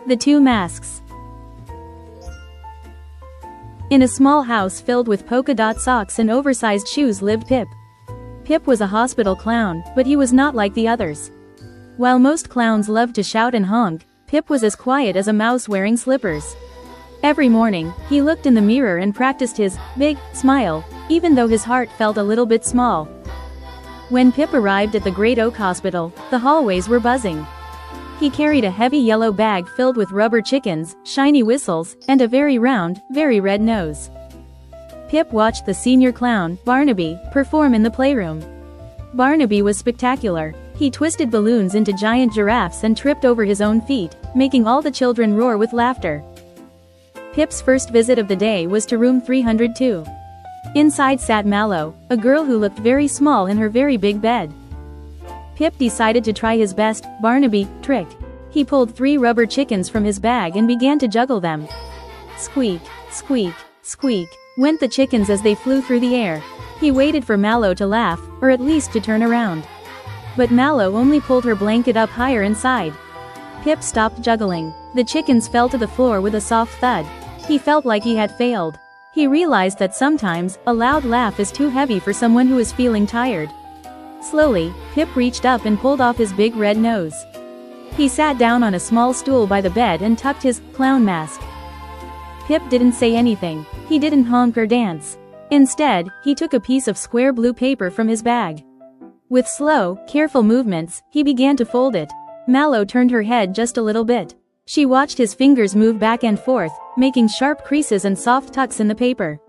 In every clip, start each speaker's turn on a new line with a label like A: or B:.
A: The Two Masks. In a small house filled with polka-dot socks and oversized shoes lived Pip. Pip was a hospital clown, but he was not like the others. While most clowns loved to shout and honk, Pip was as quiet as a mouse wearing slippers. Every morning, he looked in the mirror and practiced his big smile, even though his heart felt a little bit small. When Pip arrived at the Great Oak Hospital, the hallways were buzzing. He carried a heavy yellow bag filled with rubber chickens, shiny whistles, and a very round, very red nose. Pip watched the senior clown, Barnaby, perform in the playroom. Barnaby was spectacular. He twisted balloons into giant giraffes and tripped over his own feet, making all the children roar with laughter. Pip's first visit of the day was to room 302. Inside sat Mallow, a girl who looked very small in her very big bed. Pip decided to try his best Barnaby trick. He pulled 3 rubber chickens from his bag and began to juggle them. Squeak, squeak, squeak, went the chickens as they flew through the air. He waited for Mallow to laugh, or at least to turn around. But Mallow only pulled her blanket up higher inside. Pip stopped juggling. The chickens fell to the floor with a soft thud. He felt like he had failed. He realized that sometimes, a loud laugh is too heavy for someone who is feeling tired. Slowly, Pip reached up and pulled off his big red nose. He sat down on a small stool by the bed and tucked his clown mask. Pip didn't say anything. He didn't honk or dance. Instead, he took a piece of square blue paper from his bag. With slow, careful movements, he began to fold it. Mallow turned her head just a little bit. She watched his fingers move back and forth, making sharp creases and soft tucks in the paper.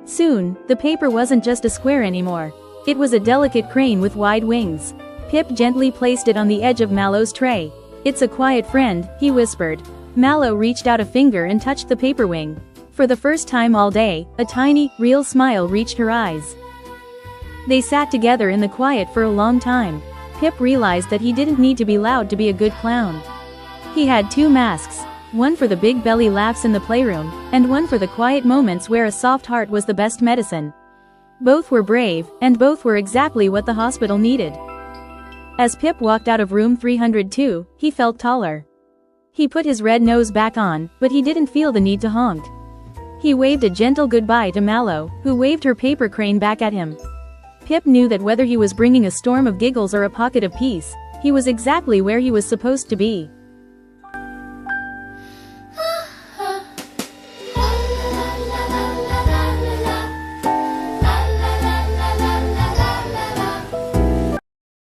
A: Soon, the paper wasn't just a square anymore. It was a delicate crane with wide wings. Pip gently placed it on the edge of Mallow's tray. "It's a quiet friend," he whispered. Mallow reached out a finger and touched the paper wing. For the first time all day, a tiny, real smile reached her eyes. They sat together in the quiet for a long time. Pip realized that he didn't need to be loud to be a good clown. He had 2 masks, one for the big belly laughs in the playroom, and one for the quiet moments where a soft heart was the best medicine. Both were brave, and both were exactly what the hospital needed. As Pip walked out of room 302, he felt taller. He put his red nose back on, but he didn't feel the need to honk. He waved a gentle goodbye to Mallow, who waved her paper crane back at him. Pip knew that whether he was bringing a storm of giggles or a pocket of peace, he was exactly where he was supposed to be.